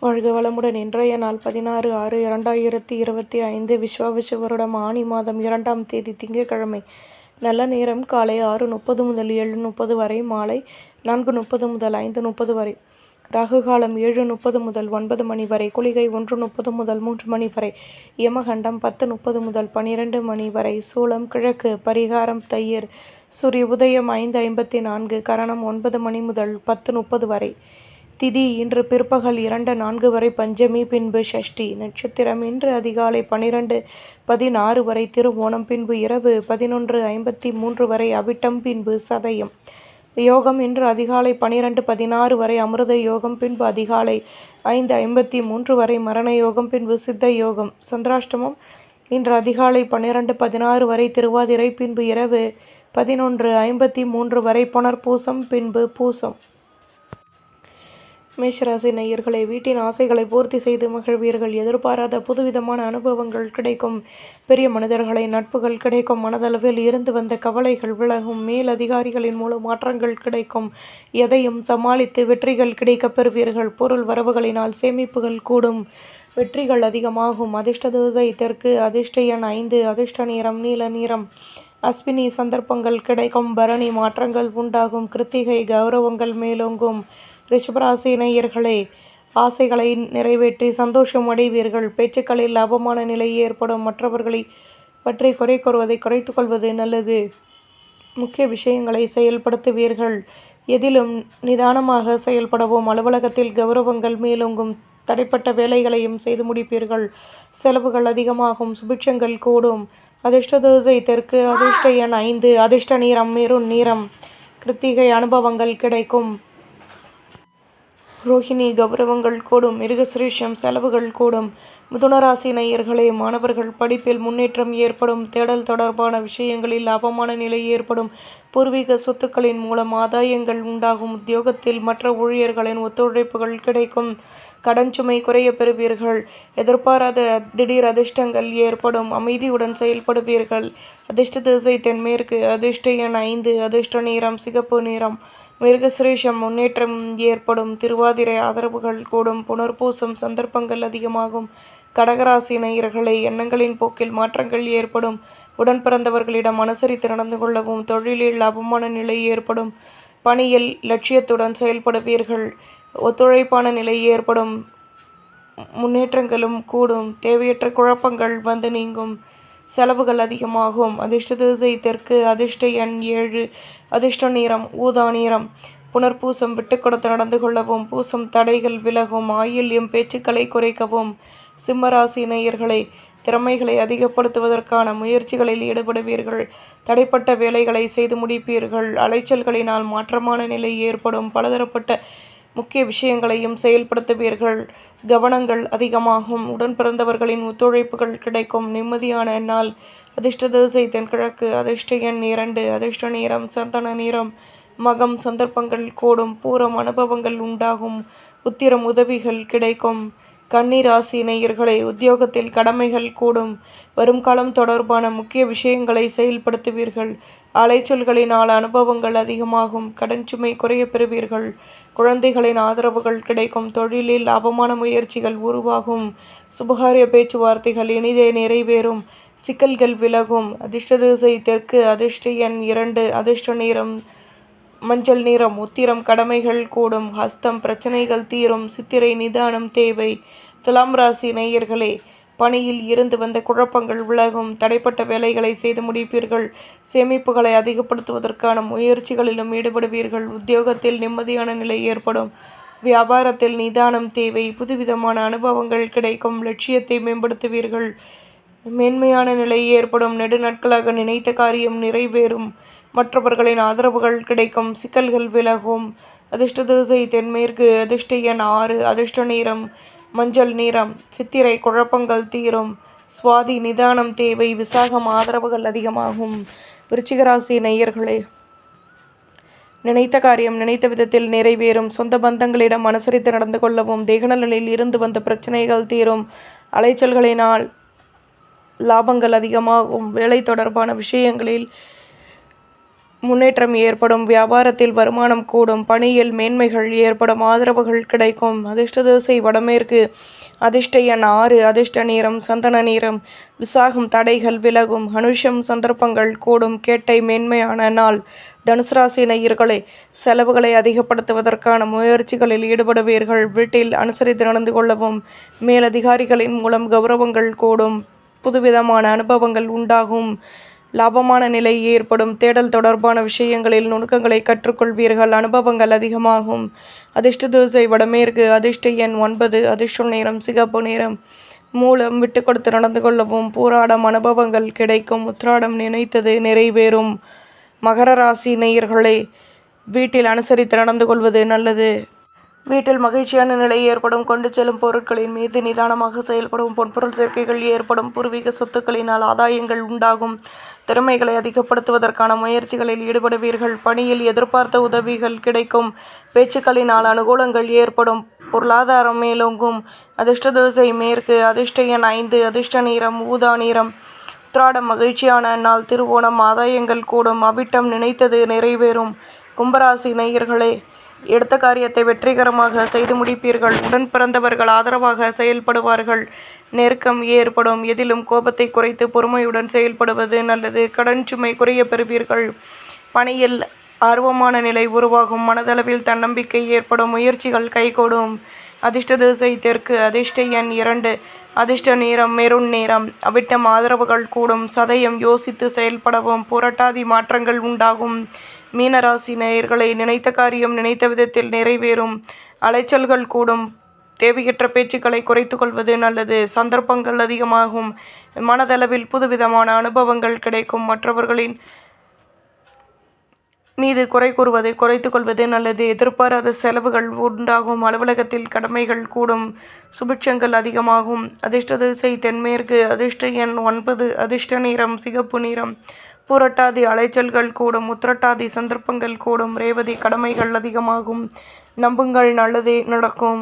வாழ்க வளமுடன். இன்றைய நாள் 16/6/2025 விஸ்வாவசு வருடம் ஆனி மாதம் 2ஆம் தேதி திங்கட்கிழமை. நல்ல நேரம் காலை 6:30 முதல் 7:30 வரை, மாலை 4:30 முதல் 5:30 வரை. ராகு காலம் 7:30 முதல் 9 மணி வரை, குளிகை 1:30 முதல் 3 மணி வரை, யமகண்டம் 10:30 முதல் 12 மணி வரை, சூலம் கிழக்கு, பரிகாரம் தயிர். சூரிய உதயம் 5:54, கரணம் 9 மணி முதல் 10:30 வரை. திதி இன்று பிற்பகல் 2:04 வரை பஞ்சமி, பின்பு ஷஷ்டி. நட்சத்திரம் இன்று அதிகாலை 12:16 வரை திருவோணம், பின்பு இரவு 11:53 வரை அவிட்டம், பின்பு சதயம். யோகம் இன்று அதிகாலை 12:16 வரை அமிர்த யோகம், பின்பு அதிகாலை 5:53 வரை மரண யோகம், பின்பு சித்த யோகம். சந்திராஷ்டமம் இன்று அதிகாலை 12:16 வரை திருவாதிரை, பின்பு இரவு 11:53 வரை புனர்பூசம், பின்பு பூசம். மேஷராசி நேயர்களே, வீட்டின் ஆசைகளை பூர்த்தி செய்து மகிழ்வீர்கள். எதிர்பாராத புதுவிதமான அனுபவங்கள் கிடைக்கும். பெரிய மனிதர்களை நட்புகள் கிடைக்கும். மனதளவில் இருந்து வந்த கவலைகள் விலகும். மேல் அதிகாரிகளின் மூலம் மாற்றங்கள் கிடைக்கும். எதையும் சமாளித்து வெற்றிகள் கிடைக்கப் பெறுவீர்கள். பொருள் வரவுகளினால் சேமிப்புகள் கூடும். வெற்றிகள் அதிகமாகும். அதிர்ஷ்ட திசை தெற்கு. அதிர்ஷ்ட எண் 5. அதிர்ஷ்ட நிறம் நீல நிறம். அஸ்வினி சந்தர்ப்பங்கள் கிடைக்கும். பரணி மாற்றங்கள் உண்டாகும். கிருத்திகை கௌரவங்கள் மேலோங்கும். ரிஷபராசி நேயர்களே, ஆசைகளை நிறைவேற்றி சந்தோஷம் அடைவீர்கள். பேச்சுக்களில் லாபமான நிலை ஏற்படும். மற்றவர்களை பற்றி குறை கூறுவதை குறைத்து கொள்வது நல்லது. முக்கிய விஷயங்களை செயல்படுத்துவீர்கள். எதிலும் நிதானமாக செயல்படவும். அலுவலகத்தில் கௌரவங்கள் மேலோங்கும். தடைப்பட்ட வேலைகளையும் செய்து முடிப்பீர்கள். செலவுகள் அதிகமாகும். சுபிட்சங்கள் கூடும். அதிர்ஷ்ட திசை தெற்கு. அதிர்ஷ்ட எண் 5. அதிர்ஷ்ட நிறம் மெரூன் நிறம். கிருத்திகை அனுபவங்கள் கிடைக்கும். ரோஹிணி கௌரவங்கள் கூடும். மிருகசிரீஷம் செலவுகள் கூடும். மிதுனராசி நேயர்களே, மாணவர்கள் படிப்பில் முன்னேற்றம் ஏற்படும். தேடல் தொடர்பான விஷயங்களில் லாபமான நிலை ஏற்படும். பூர்வீக சொத்துக்களின் மூலம் ஆதாயங்கள் உண்டாகும். உத்தியோகத்தில் மற்ற ஊழியர்களின் ஒத்துழைப்புகள் கிடைக்கும். கடன் சுமை குறைய பெறுவீர்கள். எதிர்பாராத திடீர் அதிர்ஷ்டங்கள் ஏற்படும். அமைதியுடன் செயல்படுவீர்கள். அதிர்ஷ்ட திசை தென்மேற்கு. அதிர்ஷ்ட எண் 5. அதிர்ஷ்ட நிறம் சிகப்பு நிறம். மிருகசிரீஷம் முன்னேற்றம் ஏற்படும். திருவாதிரை ஆதரவுகள் கூடும். புனர்பூசம் சந்தர்ப்பங்கள் அதிகமாகும். கடகராசி நேயர்களே, எண்ணங்களின் போக்கில் மாற்றங்கள் ஏற்படும். உடன் பிறந்தவர்களிடம் அனுசரித்து நடந்து கொள்ளவும். தொழிலில் லாபமான நிலை ஏற்படும். பணியில் லட்சியத்துடன் செயல்படுவீர்கள். ஒத்துழைப்பான நிலை ஏற்படும். முன்னேற்றங்களும் கூடும். தேவையற்ற குழப்பங்கள் வந்து நீங்கும். செலவுகள் அதிகமாகும். அதிர்ஷ்ட திசை தெற்கு. அதிர்ஷ்ட எண் 7. அதிர்ஷ்ட நிறம் ஊதா நிறம். புனர்பூசம் விட்டு கொடுத்து நடந்து கொள்ளவும். பூசம் தடைகள் விலகும். ஆயில்யம் பேச்சுக்களை குறைக்கவும். சிம்மராசி நேயர்களே, திறமைகளை அதிகப்படுத்துவதற்கான முயற்சிகளில் ஈடுபடுவீர்கள். தடைப்பட்ட வேலைகளை செய்து முடிப்பீர்கள். அலைச்சல்களினால் மாற்றமான நிலை ஏற்படும். பலதரப்பட்ட முக்கிய விஷயங்களையும் செயல்படுத்துவீர்கள். கவனங்கள் அதிகமாகும். உடன் பிறந்தவர்களின் ஒத்துழைப்புகள் கிடைக்கும். நிம்மதியான நாள். அதிர்ஷ்ட திசை தென்கிழக்கு. அதிர்ஷ்ட எண் 2. அதிர்ஷ்ட நிறம் சந்தன நிறம். மகம் சந்தர்ப்பங்கள் கூடும். பூரம் அனுபவங்கள் உண்டாகும். உத்திரம் உதவிகள் கிடைக்கும். கன்னிராசி நேயர்களே, உத்தியோகத்தில் கடமைகள் கூடும். வரும் காலம் தொடர்பான முக்கிய விஷயங்களை செயல்படுத்துவீர்கள். அலைச்சல்களினால் அனுபவங்கள் அதிகமாகும். கடன் சுமை குறைய பெறுவீர்கள். குழந்தைகளின் ஆதரவுகள் கிடைக்கும். தொழிலில் லாபமான முயற்சிகள் உருவாகும். சுபகாரிய பேச்சுவார்த்தைகள் இனிதே நிறைவேறும். சிக்கல்கள் விலகும். அதிர்ஷ்ட திசை தெற்கு. அதிர்ஷ்ட எண் 2. அதிர்ஷ்ட நிறம் மஞ்சள் நிறம். உத்திரம் கடமைகள் கூடும். ஹஸ்தம் பிரச்சனைகள் தீரும். சித்திரை நிதானம் தேவை. துலாம் ராசி நேயர்களே, பணியில் இருந்து வந்த குழப்பங்கள் விலகும். தடைப்பட்ட வேலைகளை செய்து முடிப்பீர்கள். சேமிப்புகளை அதிகப்படுத்துவதற்கான முயற்சிகளிலும் ஈடுபடுவீர்கள். உத்தியோகத்தில் நிம்மதியான நிலை ஏற்படும். வியாபாரத்தில் நிதானம் தேவை. புதுவிதமான அனுபவங்கள் கிடைக்கும். லட்சியத்தை மேம்படுத்துவீர்கள். மேன்மையான நிலை ஏற்படும். நெடுநாட்களாக நினைத்த காரியம் நிறைவேறும். மற்றவர்களின் ஆதரவுகள் கிடைக்கும். சிக்கல்கள் விலகும். அதிர்ஷ்ட திசை தென்மேற்கு. அதிர்ஷ்ட எண் 6. அதிர்ஷ்ட நிறம் மஞ்சள் நிறம். சித்திரை குழப்பங்கள் தீரும். சுவாதி நிதானம் தேவை. விசாகம் ஆதரவுகள் அதிகமாகும். விருச்சிகராசி நேயர்களே, நினைத்த காரியம் நினைத்த விதத்தில் நிறைவேறும். சொந்த பந்தங்களிடம் அனுசரித்து நடந்து கொள்ளவும். தேகநலனில் இருந்து வந்த பிரச்சனைகள் தீரும். அலைச்சல்களினால் லாபங்கள் அதிகமாகும். வேலை தொடர்பான விஷயங்களில் முன்னேற்றம் ஏற்படும். வியாபாரத்தில் வருமானம் கூடும். பணியில் மேன்மைகள் ஏற்படும். ஆதரவுகள் கிடைக்கும். அதிர்ஷ்ட திசை வடமேற்கு. அதிர்ஷ்ட எண் 6. அதிர்ஷ்ட நிறம் சந்தன நிறம். விசாகம் தடைகள் விலகும். அனுஷம் சந்தர்ப்பங்கள் கூடும். கேட்டை மேன்மையான நாள். தனுசு ராசி நேயர்களே, செலவுகளை அதிகப்படுத்துவதற்கான முயற்சிகளில் ஈடுபடுவீர்கள். வீட்டில் அனுசரித்து நடந்து கொள்ளவும். மேலதிகாரிகளின் மூலம் கௌரவங்கள் கூடும். புதுவிதமான அனுபவங்கள் உண்டாகும். லாபமான நிலை ஏற்படும். தேடல் தொடர்பான விஷயங்களில் நுணுக்கங்களை கற்றுக்கொள்வீர்கள். அனுபவங்கள் அதிகமாகும். அதிர்ஷ்ட திசை வடமேற்கு. அதிர்ஷ்ட எண் 9. அதிர்ஷ்ட நிறம் சிகப்பு நிறம். மூலம் விட்டு கொடுத்து நடந்து கொள்ளவும். பூராடம் அனுபவங்கள் கிடைக்கும். உத்திராடம் நினைத்தது நிறைவேறும். மகர ராசி நேயர்களே, வீட்டில் அனுசரித்து நடந்து கொள்வது நல்லது. வீட்டில் மகிழ்ச்சியான நிலை ஏற்படும். கொண்டு செல்லும் பொருட்களின் மீது நிதானமாக செயல்படும். பொன்பொருள் சேர்க்கைகள் ஏற்படும். பூர்வீக சொத்துக்களினால் ஆதாயங்கள் உண்டாகும். திறமைகளை அதிகப்படுத்துவதற்கான முயற்சிகளில் ஈடுபடுவீர்கள். பணியில் எதிர்பார்த்த உதவிகள் கிடைக்கும். பேச்சுக்களினால் அனுகூலங்கள் ஏற்படும். பொருளாதாரம் மேலோங்கும். அதிர்ஷ்ட திசை மேற்கு. அதிர்ஷ்ட எண் 5. அதிர்ஷ்ட நிறம் ஊதா நிறம். உத்திராடம் மகிழ்ச்சியான நாள். திருவோணம் ஆதாயங்கள் கூடும். அவிட்டம் நினைத்தது நிறைவேறும். கும்பராசி நேயர்களே, எடுத்த காரியத்தை வெற்றிகரமாக செய்து முடிப்பீர்கள். உடன் பிறந்தவர்கள் ஆதரவாக செயல்படுவார்கள். நெருக்கம் ஏற்படும். எதிலும் கோபத்தை குறைத்து பொறுமையுடன் செயல்படுவது நல்லது. கடன் சுமை குறைய பெறுவீர்கள். பணியில் ஆர்வமான நிலை உருவாகும். மனதளவில் தன்னம்பிக்கை ஏற்படும். முயற்சிகள் கைகூடும். அதிர்ஷ்ட திசை தெற்கு. அதிர்ஷ்ட எண் 2. அதிர்ஷ்ட நிறம் மெரூன் நிறம். அவிட்டம் ஆதரவுகள் கூடும். சதயம் யோசித்து செயல்படவும். புரட்டாதி மாற்றங்கள் உண்டாகும். மீனராசி நேயர்களை, நினைத்த காரியம் நினைத்த விதத்தில் நிறைவேறும். அலைச்சல்கள் கூடும். தேவையற்ற பேச்சுக்களை குறைத்து கொள்வது நல்லது. சந்தர்ப்பங்கள் அதிகமாகும். மனதளவில் புதுவிதமான அனுபவங்கள் கிடைக்கும். மற்றவர்களின் மீது குறை கூறுவதை குறைத்து கொள்வது நல்லது. எதிர்பாராத செலவுகள் உண்டாகும். அலுவலகத்தில் கடமைகள் கூடும். சுபிட்சங்கள் அதிகமாகும். அதிர்ஷ்ட திசை தென்மேற்கு. அதிர்ஷ்ட எண் 9. அதிர்ஷ்ட நிறம் சிகப்பு நிறம். பூரட்டாதி அலைச்சல்கள் கூடும். உத்திரட்டாதி சந்தர்ப்பங்கள் கூடும். ரேவதி கடமைகள் அதிகமாகும். நம்புங்கள், நல்லதே நடக்கும்.